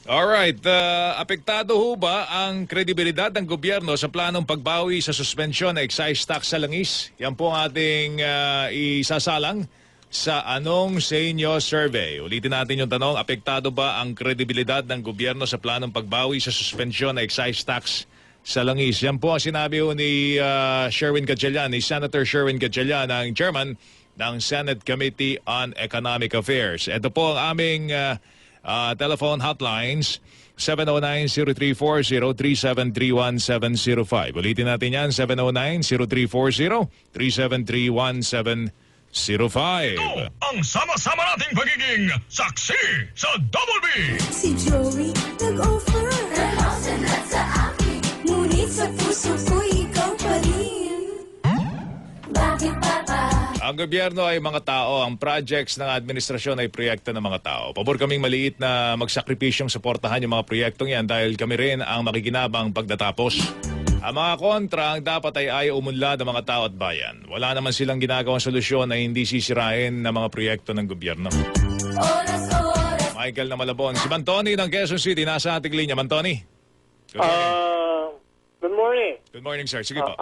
Alright, apektado ho ba ang kredibilidad ng gobyerno sa planong pagbawi sa suspensyon ng excise tax sa langis? Yan po ang ating isasalang sa Anong Sa Inyo Survey. Ulitin natin yung tanong, apektado ba ang kredibilidad ng gobyerno sa planong pagbawi sa suspensyon ng excise tax sa langis? Yan po ang sinabi ho ni Sherwin Gatchalian, ni Senator Sherwin Gatchalian, ang chairman ng Senate Committee on Economic Affairs. Ito po ang aming telephone hotlines, 709-0340-3731705. Ulitin natin yan, 709-0340-3731705. Ito ang sama-sama nating pagiging saksi sa Double B. Si Joey nag-offer. Sa akin. Ngunit sa puso ko ikaw pa rin. Bakit papa? Ang gobyerno ay mga tao, ang projects ng administrasyon ay proyekto ng mga tao. Pabor kaming maliit na magsakripisyong suportahan yung mga proyektong yan dahil kami rin ang makikinabang pagdatapos. Ang mga kontra ang dapat ay ayaw umunlad ng mga tao at bayan. Wala naman silang ginagawang solusyon na hindi sisirain ng mga proyekto ng gobyerno. Michael na Malabon. Si Mantoni ng Quezon City, nasa ating linya. Mantoni? Good morning. Good morning, sir. Sige po.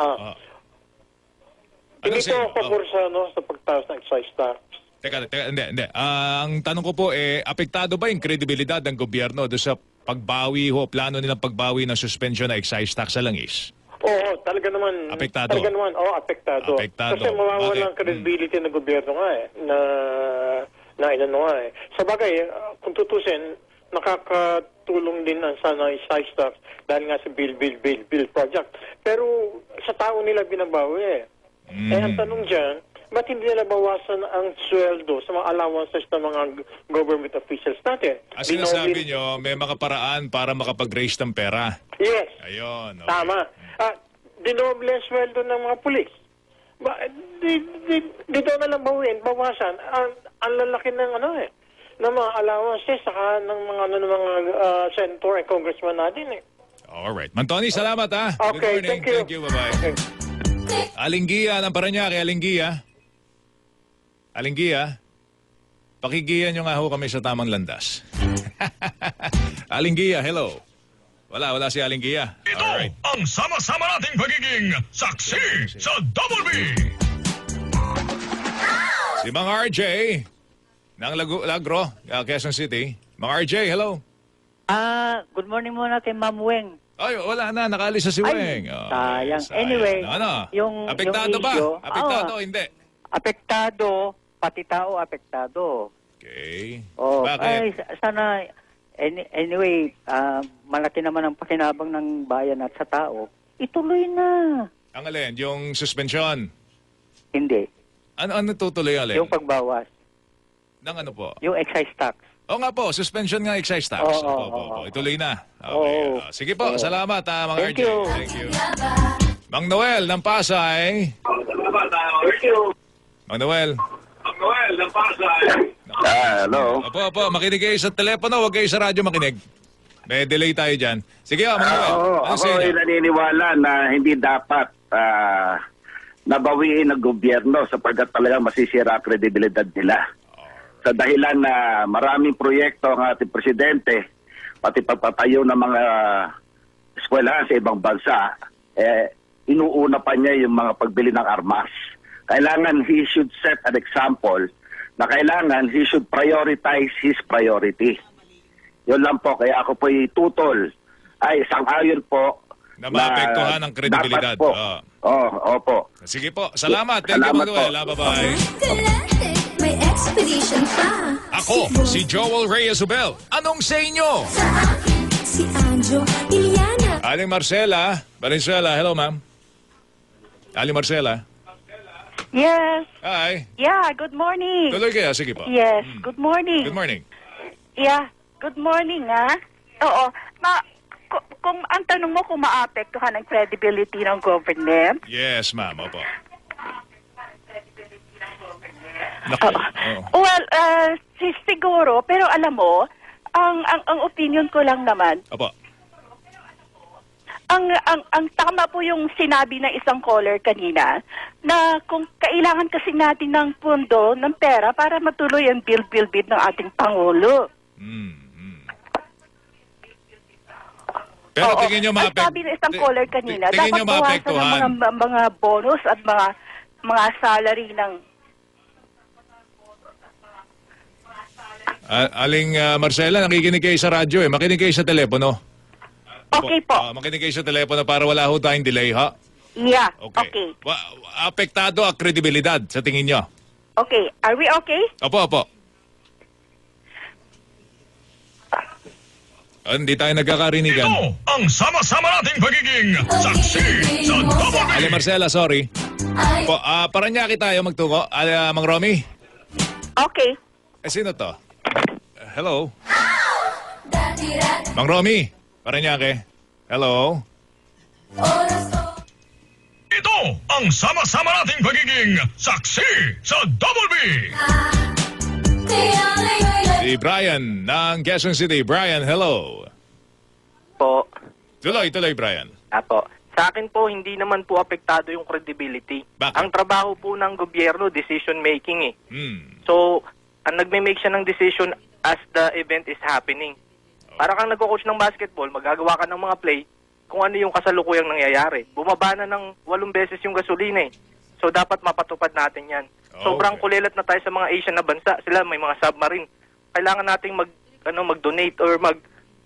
Hindi ko pabor sa pagtaas ng excise tax. Teka, hindi. Ang tanong ko po, apektado ba yung kredibilidad ng gobyerno doon sa pagbawi plano nilang pagbawi ng suspension ng excise tax sa langis? Oo, talaga naman. Apektado? Talaga naman, apektado. Apektado. Kasi mawawala ang credibility ng gobyerno nga na inano nga eh. Sa bagay, kung tutusin, nakakatulong din ang sana excise tax dahil nga sa bill project. Pero sa tao nila binabawi eh. Ang tanong dyan, ba't hindi nila bawasan ang sweldo sa mga allowances ng mga government officials natin? As sinasabi nyo, may mga paraan para makapag-raise ng pera. Yes. Ayun. Okay. Tama. Dinoble ang sweldo ng mga pulis. Dito na lang bawasan. Ang lalaki ng ng mga allowances saka ng mga senator and congressman natin eh. Alright. Mantoni, salamat ha. Okay, Good morning. thank you. Bye-bye. Okay. Alinggia ng Parañaque, Alinggia. Alinggia. Pakigiyan nyo nga ho kami sa tamang landas. Alinggia, hello. Wala si Alinggia. Ito Alright. ang sama-sama nating pagiging saksi sa Double B. Si Mang RJ ng Lagro, Quezon City. Mang RJ, hello. Good morning muna kay Ma'am Weng. Ay, wala na. Nakaalis sa si Weng. Sayang. Anyway, Apektado yung ba? issue, Apektado o hindi? Apektado, pati tao apektado. Okay. Ay, Bakit? sana, anyway, malaki naman ang pakinabang ng bayan at sa tao. Ituloy na. Ang alin? Yung suspension? Hindi. Ano tutuloy alin? Yung pagbawas. Ng ano po? Yung excise tax. Oo nga po, suspension nga excise tax. Oo. Ituloy na. Okay. Sige po, salamat mga Thank RJ. you. Thank you. Mang Noel ng Pasay. Mang Noel. Hello. Opo, makinig kayo sa telepono, huwag kayo sa radyo makinig. May delay tayo dyan. Sige, Mang Noel. Ano sa Ako inyo? ay naniniwala na hindi dapat nabawiin ng gobyerno sapagkat talagang masisira ang kredibilidad nila. Sa dahilan na maraming proyekto ang ating presidente, pati pagpatayo ng mga eskwelahan sa ibang bansa, inuuna pa niya yung mga pagbili ng armas. Kailangan he should set an example na kailangan he should prioritize his priority. Yun lang po, kaya ako po itutol ay sang-ayon po Na maapektuhan ang kredibilidad. dapat po. Opo. Sige po, salamat. Thank you, Mang Noel. Bye-bye. Galante, may expedition pa. Ako, si Joel Reyes Ubel. Anong sa inyo? Sa akin, si Anjo Iliana. Aling Marcela. Valenzuela, hello ma'am. Aling Marcela. Yes. Hi. Yeah, good morning. Tuloy kaya, sige po. Yes, good morning. Good morning. Yeah, good morning, Oo. Kung ang tanong mo kung maapektuhan ang credibility ng government, Yes, ma'am. Opo. Naku. well, siguro, pero alam mo, ang opinion ko lang naman, Opo. ang tama po yung sinabi ng isang caller kanina na kung kailangan kasi natin ng pondo, ng pera para matuloy ang bill bid ng ating Pangulo. Pero Oo. tingin nyo Ang sabi ng isang caller kanina, tingin dapat nyo bawasan maapektuhan. ng mga bonus at mga salary ng... Aling Marcela, nakikinig kayo sa radyo eh. Makinig kayo sa telepono. Okay po. Makinig kayo sa telepono para wala ho tayong delay, ha? Yeah, Okay. okay. Apektado ang kredibilidad sa tingin nyo. Okay, are we okay? Opo. Hindi tayo nagkakarinigan. Ito ang sama-sama nating pagiging saksi sa Double B. Ale Marcela, sorry. Po, Paranaque tayo magtungo. Mang Romy? Okay. Sino to? Hello? Mang Romy? Paranaque? Hello? Ito ang sama-sama nating pagiging saksi sa Double B. Si Brian ng Quezon City. Brian, hello. Po. Tuloy, Brian. Apo. Sa akin po, hindi naman po apektado yung credibility. Bakit? Ang trabaho po ng gobyerno, decision making eh. Hmm. So, ang nagme-make siya ng decision as the event is happening. Para kang nagko-coach ng basketball, magagawa ka ng mga play kung ano yung kasalukuyang nangyayari. Bumaba na ng 8 beses yung gasolina eh. So, dapat mapatupad natin yan. Sobrang Okay. kulilat na tayo sa mga Asian na bansa. Sila may mga submarine. Kailangan nating mag-donate or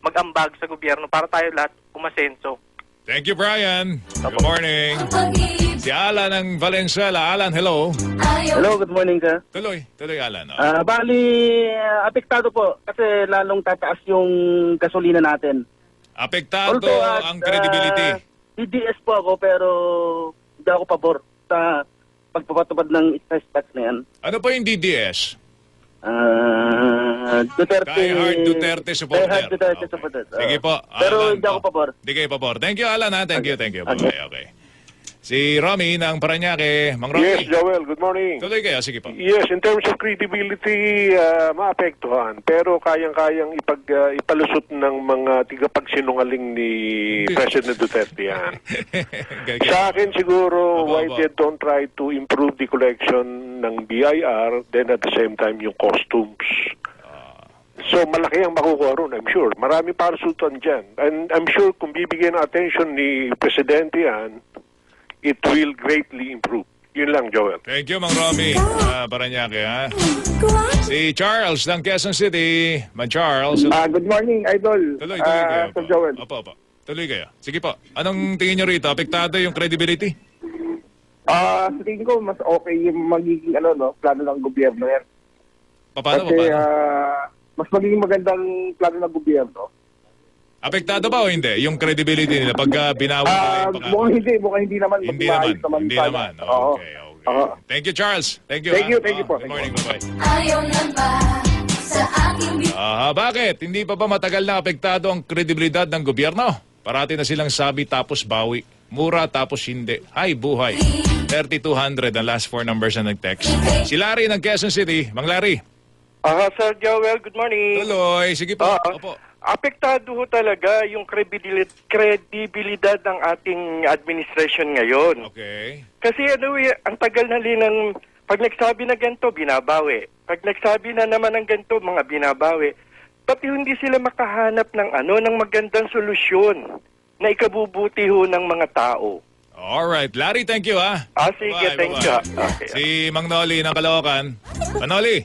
mag-ambag sa gobyerno para tayo lahat umasenso. Thank you, Brian. Good morning. Si Alan ng Valenzuela. Alan, hello. Hello, good morning, sir. Tuloy, Alan. Bali, apektado po kasi lalong tataas yung gasolina natin. Apektado ang credibility. DDS po ako pero hindi ako pabor sa pagpapatupad ng excise tax na yan. Ano po yung DDS? Duterte. Die Hard Duterte supporter. Die Hard Duterte Okay. supporter. Sige po. Pero Alan, hindi ako pabor. Hindi kayo pabor. Thank you, Alan. Thank you. Okay. Okay. Si Romy ng Paranaque. Mang Romy. Yes, Joel, good morning. Tuloy kayo. Sige po. Yes, in terms of credibility, maapektuhan. Pero kayang-kayang ipalusot ng mga tigapagsinungaling ni President Duterte yan. Sa akin siguro, Opo, why opo. they don't try to improve the collection ng BIR, then at the same time yung costumes. So malaki ang makukuha ron, I'm sure. Marami parasutan dyan. And I'm sure kung bibigyan ng attention ni Presidente yan, it will greatly improve. Yun lang, Joel. Thank you, Mang Romy. Paranaque, ha? Si Charles ng Quezon City. Mang Charles. Good morning, Idol. Tuloy kayo. Sir Joel. Opo. Tuloy kayo. Sige po. Anong tingin nyo rito? Apektado yung credibility? Sa tingin ko, mas okay yung magiging plano ng gobyerno yan. Paano? Kasi mas magiging magandang plano ng gobyerno. Apektado ba o hindi? Yung credibility nila pagka binawi nila yung pangako? Mukhang hindi naman. Hindi Maayos naman. sana. Okay. Oo. Thank you, Charles. Thank you. Thank you po. Good morning. Bye-bye. Ayaw na ba sa aking Bakit? Hindi pa ba matagal na apektado ang kredibilidad ng gobyerno? Parati na silang sabi tapos bawi. Mura tapos hindi. Hay, buhay. 3200 ang last 4 numbers na nag-text. Si Larry ng Quezon City. Mang Larry. Sir Joel, good morning. Tuloy. Sige po. Opo. Apektado ho talaga yung kredibilidad ng ating administration ngayon. Okay. Kasi ang tagal na linang, pag nagsabi na ganito, binabawi. Pag nagsabi na naman ng ganito, mga binabawi. Pati hindi sila makahanap ng ng magandang solusyon na ikabubuti ho ng mga tao. Alright. Larry, thank you, ha? Sige, thank you. Okay. Si Mang Noli ng Caloocan. Manoli.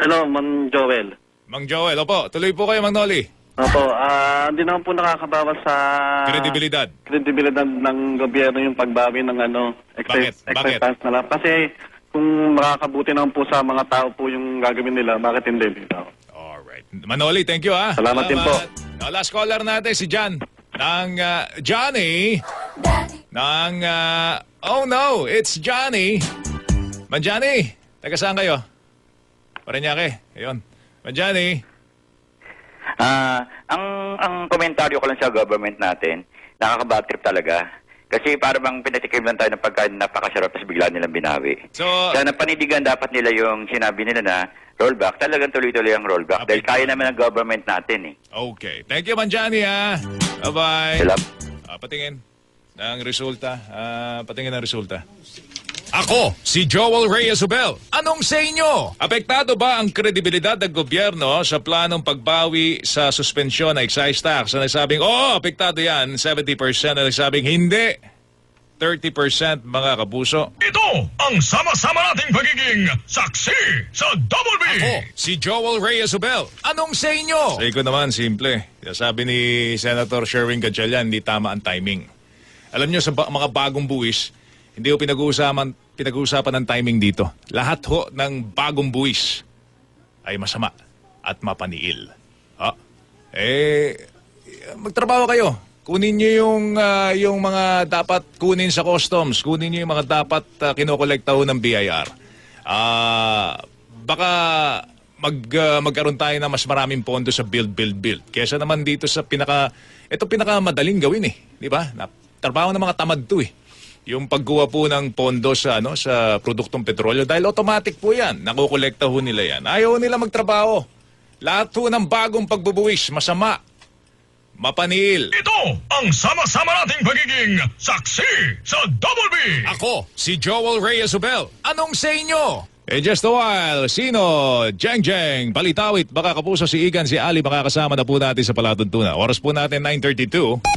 Hello, Mang Joel. Mang Joel, opo. Tuloy po kayo, Mang Noli. Opo, hindi naman po nakakabawas sa Kredibilidad ng gobyerno yung pagbawi ng excise Bakit? tax na lang. Kasi kung makakabuti naman po sa mga tao po yung gagawin nila, bakit hindi? Alright. Manoli, thank you, ha? Salamat din po. Last caller natin, si John. Ng Johnny. Ng, oh no, it's Johnny. Man Johnny, taga saan kayo? Paranaque. Ayun. Man Johnny. Ang komentaryo ko lang sa government natin, nakaka-bad trip talaga. Kasi para bang pinatikim lang tayo ng pagkain napakasarap tapos bigla nilang binawi. So, kaya napanindigan dapat nila yung sinabi nila na rollback. Talagang tuloy-tuloy ang rollback. Dahil kaya naman ng government natin eh. Okay. Thank you, Man Johnny, ha? Bye-bye. Patingin ng resulta. Ako, si Joel Reyes Ubel. Tanong sa inyo, apektado ba ang kredibilidad ng gobyerno sa planong pagbawi sa suspensyon ng excise tax? Ang nagsabing, apektado yan, 70%. Ang nagsabing, hindi, 30% mga kapuso. Ito ang sama-sama nating pagiging saksi sa Double B. Ako, si Joel Reyes Ubel. Anong sa inyo? Sa ko naman, simple. Sabi ni Senator Sherwin Gatchalian, hindi tama ang timing. Alam nyo, sa mga bagong buwis, hindi ko pinag-uusapan ng timing dito. Lahat ho ng bagong buwis ay masama at mapaniil. Magtrabaho kayo. Kunin nyo yung mga dapat kunin sa customs. Kunin nyo yung mga dapat kinokolekta ho ng BIR. Baka magkaroon tayo ng mas maraming pondo sa build. Kesa naman dito sa pinakamadaling gawin eh. Di ba? Trabaho ng mga tamad to eh. Yung pagkuha po ng pondo sa produktong petrolyo dahil automatic po yan. Nakukolekta ho nila yan. Ayaw nila magtrabaho. Lahat ho ng bagong pagbubuwis, masama. Mapaniil. Ito ang sama-sama nating pagiging saksi sa Double B. Ako, si Joel Reyes Ubel. Anong sa inyo? Just a while, sino? Jeng, Palitawit, baka kapuso si Igan, si Ali, makakasama na po natin sa palatuntunan. Oras po natin 9:32.